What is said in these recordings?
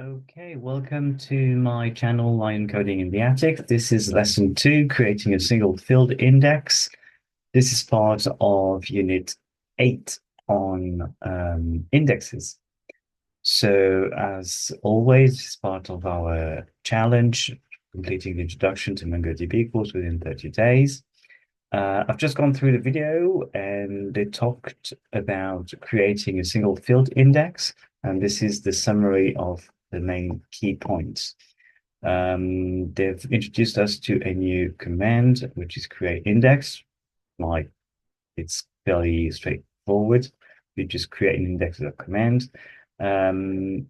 Okay, welcome to my channel, LionCodingInTheAttic. This is lesson 2, creating a single field index. This is part of unit 8 on indexes. So as always, it's part of our challenge, completing the introduction to MongoDB course within 30 days. I've just gone through the video and they talked about creating a single field index. And this is the summary of the main key points. They've introduced us to a new command, which is create index. Like it's fairly straightforward. You just create an index with a command. And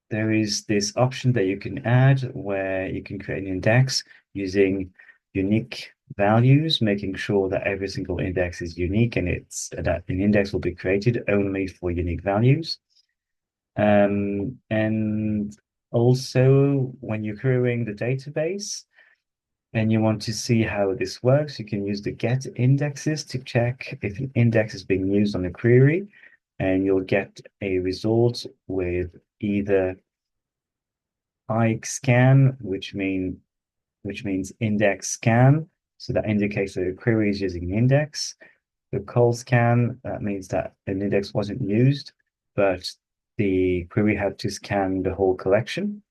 there is this option that you can add where you can create an index using unique values, making sure that every single index is unique and it's that an index will be created only for unique values. And also, when you're querying the database and you want to see how this works, you can use the get indexes to check if an index is being used on a query, and you'll get a result with either scan, which means index scan, so that indicates that a query is using an index. The call scan, that means that an index wasn't used, but the query had to scan the whole collection.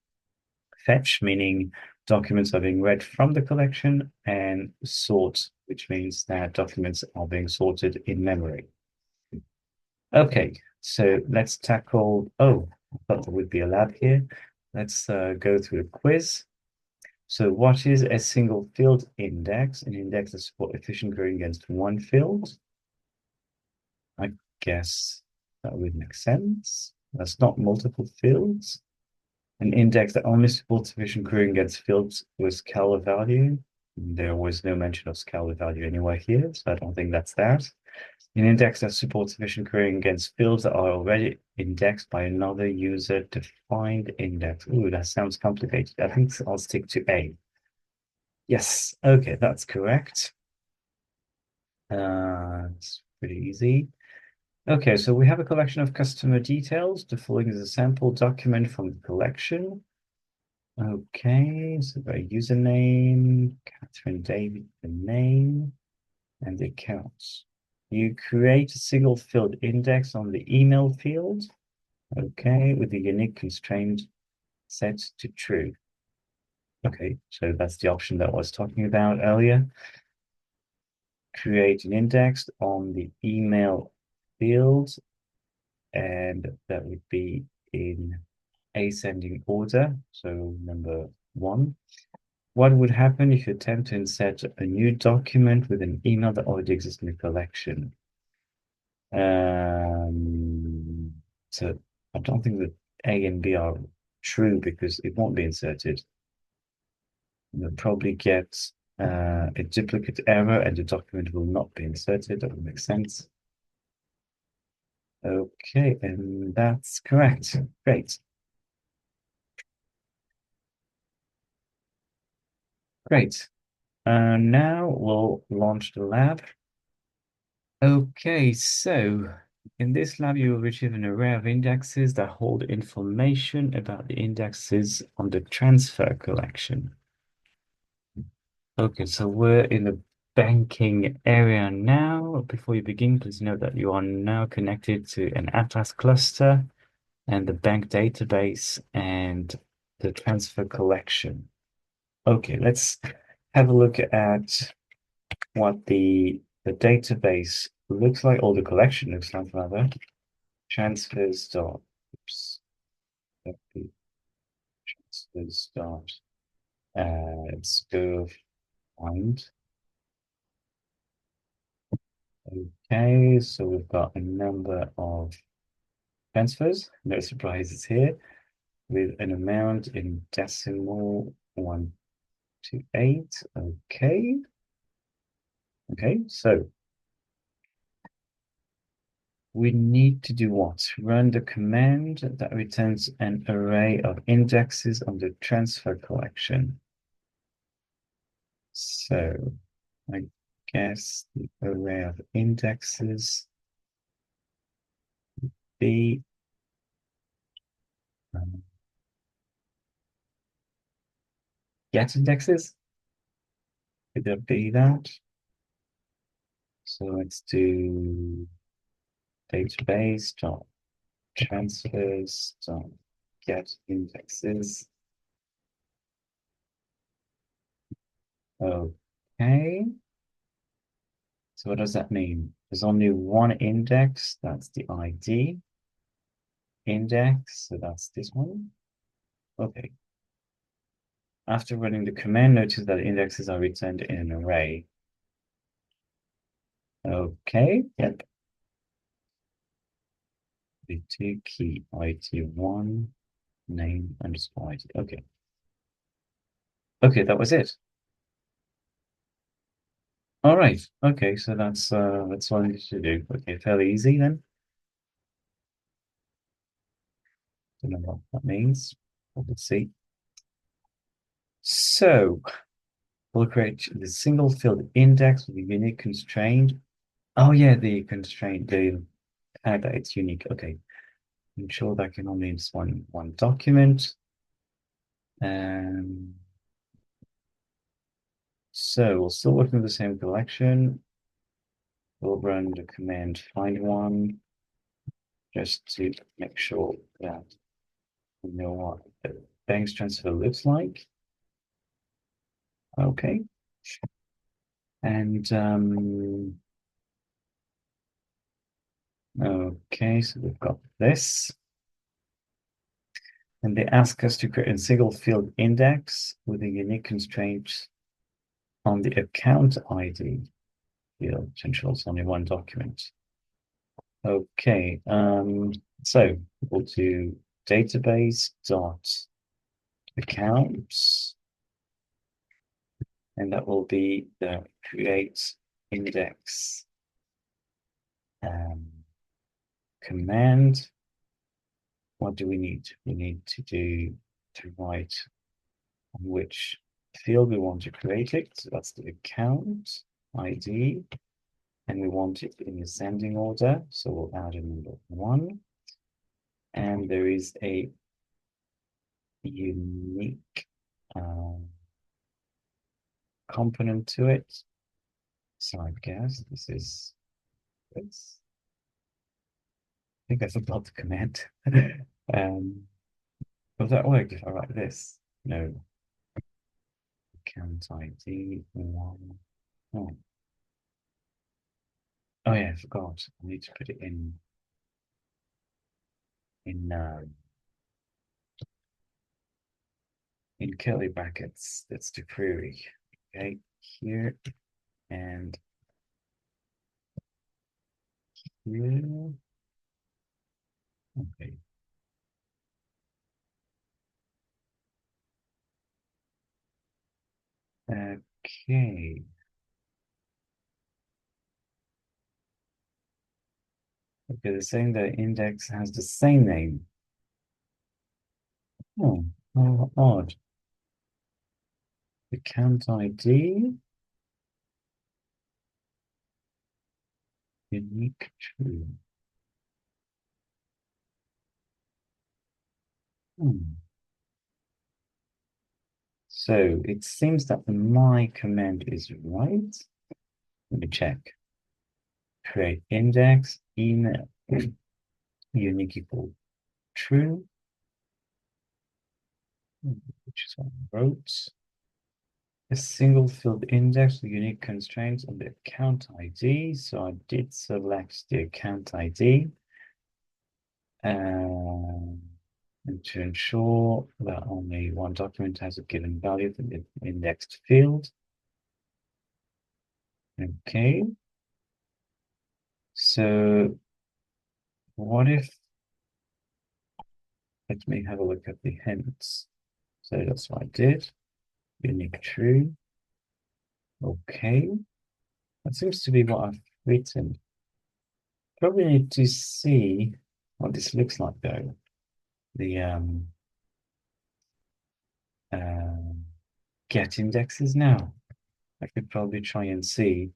Fetch, meaning documents are being read from the collection, and sort, which means that documents are being sorted in memory. Okay, so let's tackle, oh, I thought there would be a lab here. Let's go through a quiz. So what is a single field index? An index that supports efficient querying against one field. I guess that would make sense. That's not multiple fields. An index that only supports efficient querying against fields with scalar value. There was no mention of scalar value anywhere here, so I don't think that's that. An index that supports efficient querying against fields that are already indexed by another user-defined index. Ooh, that sounds complicated. I think I'll stick to A. Yes, okay, that's correct. It's pretty easy. Okay, so we have a collection of customer details. The following is a sample document from the collection. Okay, so the username, Catherine David, the name, and the accounts. You create a single field index on the email field, okay, with the unique constraint set to true. Okay, so that's the option that I was talking about earlier. Create an index on the email field, and that would be in ascending order, so number 1. What would happen if you attempt to insert a new document with an email that already exists in the collection? So I don't think that A and B are true because it won't be inserted. You'll probably get a duplicate error and the document will not be inserted. That would make sense. Okay, and that's correct. Great. Great. Now we'll launch the lab. Okay, so in this lab, you will retrieve an array of indexes that hold information about the indexes on the transfer collection. Okay, so we're in the banking area now. Before you begin, please note that you are now connected to an Atlas cluster and the bank database and the transfer collection. Okay, let's have a look at what the database looks like, or the collection looks like rather. Transfers dot, oops, transfers dot, let's go find. Okay, so we've got a number of transfers, no surprises here, with an amount in decimal 1 to 8. Okay. Okay, so we need to do what? Run the command that returns an array of indexes on the transfer collection. So I guess the array of indexes be get indexes. Could that be that? So let's do database dot transfers dot get indexes. Okay. So what does that mean? There's only one index, that's the ID index, so that's this one. Okay. After running the command, notice that indexes are returned in an array. Okay, yep. The two key ID1 name underscore ID. Okay. Okay, that was it. All right. Okay, so that's all I need to do. Okay, fairly easy then. Don't know what that means. We'll see. So we'll create the single field index with a unique constraint. Oh yeah, the constraint, the fact that it's unique. Okay. Ensure that can only use one document. Um so we'll still work with the same collection. We'll run the command find one just to make sure that we know what the banks transfer looks like. Okay. And okay, so we've got this. And they ask us to create a single field index with a unique constraint on the account ID field to ensure it's only one document. Okay, so we'll do database dot accounts, and that will be the create index command. What do we need? We need to write on which field we want to create it. So that's the account ID, and we want it in ascending order. So we'll add a number 1. And there is a unique component to it. So I guess this is this. I think I forgot the command. Will that work if I write this? No. Account ID 1. Oh. Oh yeah, I forgot. I need to put it in in curly brackets. That's the query. Okay, here and here. Okay. Okay. Okay, they're saying the index has the same name. Oh, how odd. Account ID, unique true. Hmm. So it seems that my command is right. Let me check. Create index, email, unique equal true, which is what I wrote. A single field index with unique constraints on the account ID. So I did select the account ID. And to ensure that only one document has a given value for the indexed field. Okay. So what if, let me have a look at the hints. So that's what I did. Unique true. Okay. That seems to be what I've written. Probably need to see what this looks like though. The get indexes now. I could probably try and see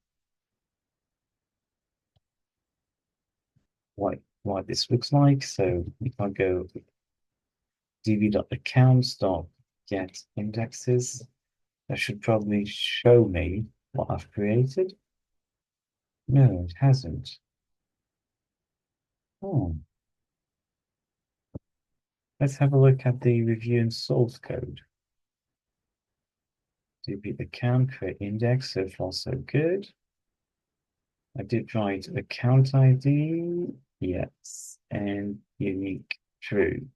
what this looks like. So if I go db.accounts.getIndexes, That should probably show me what I've created. No, it hasn't. Oh, let's have a look at the review and source code. DB account, create index, so far so good. I did write account ID, yes, and unique true.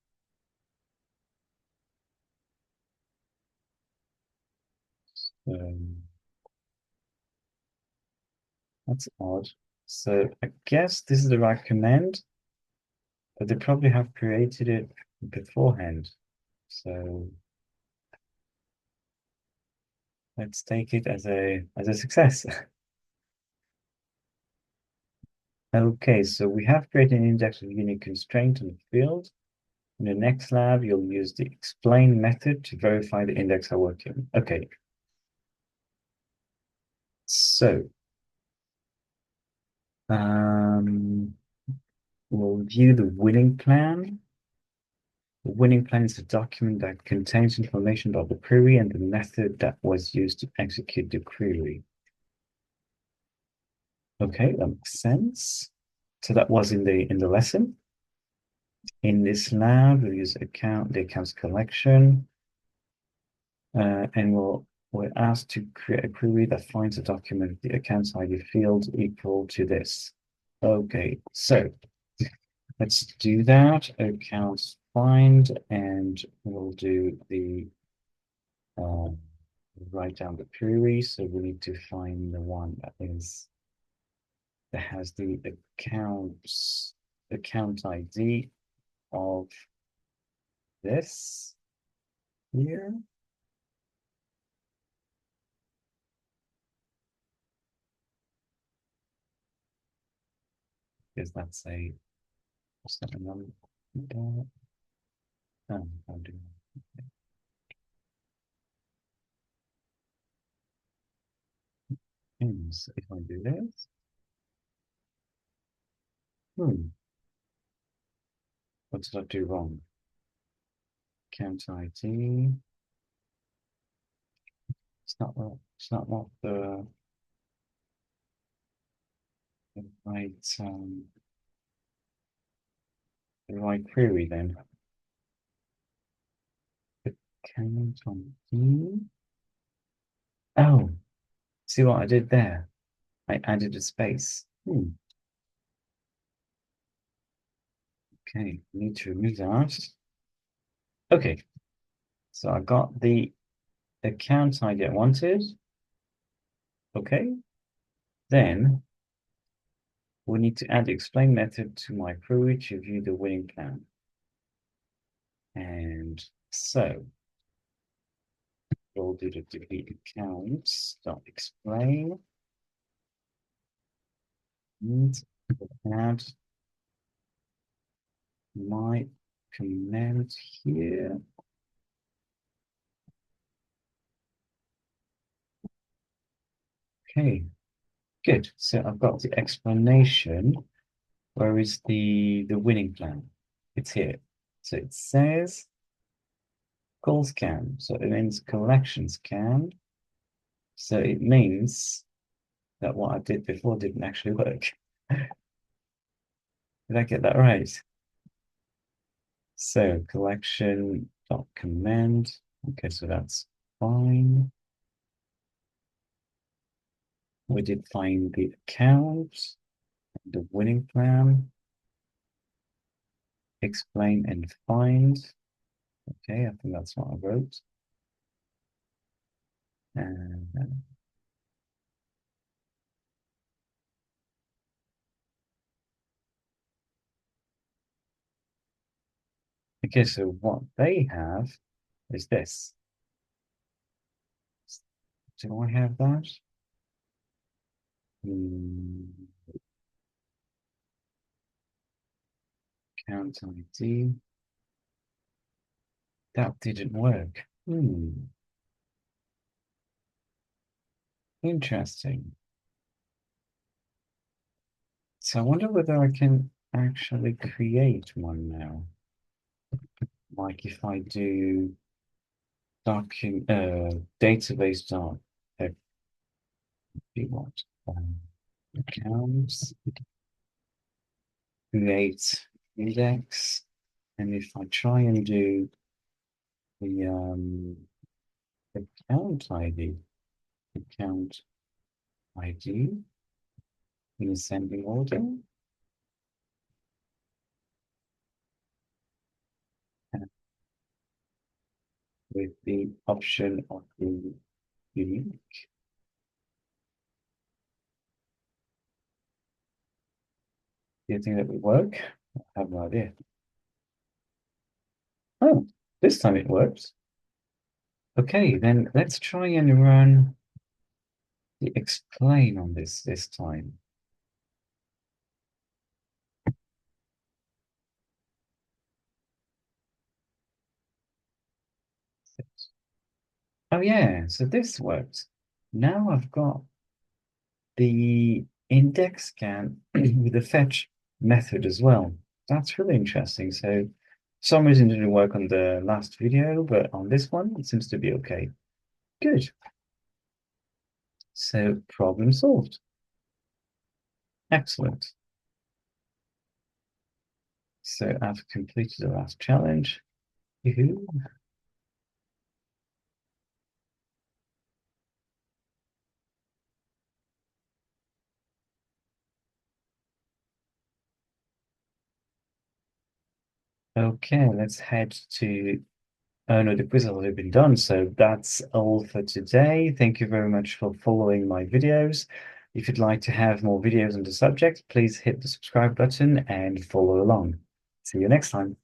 Um, that's odd. So I guess this is the right command, but they probably have created it beforehand. So let's take it as a success. Okay, so we have created an index with unique constraint on the field. In the next lab, you'll use the explain method to verify the index are working. Okay, so we'll view the winning plan. The winning plan is a document that contains information about the query and the method that was used to execute the query. Okay, that makes sense. So that was in the lesson. In this lab, we'll use the accounts collection, and we're asked to create a query that finds a document with the accounts ID field equal to this. Okay, so let's do that. Accounts find, and we'll do the write down the query. So we need to find the one that has the account ID of this here. Because that's a what's that number? I'll do things if I do this. What did I do wrong? Account ID. It's not what the right query then. Account ID. Oh, see what I did there? I added a space. Okay, need to remove that. Okay, so I got the account ID I wanted. Okay, then we need to add the explain method to my query to view the winning plan. And so we'll do the delete accounts dot explain and add my command here. Okay, good. So I've got the explanation. Where is the winning plan? It's here. So it says call scan. So it means collection scan. So it means that what I did before didn't actually work. Did I get that right? So collection dot command. Okay, so that's fine. We did find the account, the winning plan, explain and find. Okay, I think that's what I wrote. And okay, so what they have is this. Do I have that? Account ID. That didn't work. Interesting. So I wonder whether I can actually create one now. Like if I do database dot what accounts create index, and if I try and do the account ID, account ID in ascending order, and with the option of the unique. Do you think that would work? I have no idea. Oh, this time it works. Okay, then let's try and run the explain on this time. Oh yeah, so this works. Now I've got the index scan with the fetch method as well. That's really interesting. So for some reason it didn't work on the last video, but on this one it seems to be okay. Good. So problem solved. Excellent. So I've completed the last challenge. Yoo-hoo. Okay, let's head to. Oh no, the quiz has already been done. So that's all for today. Thank you very much for following my videos. If you'd like to have more videos on the subject, please hit the subscribe button and follow along. See you next time.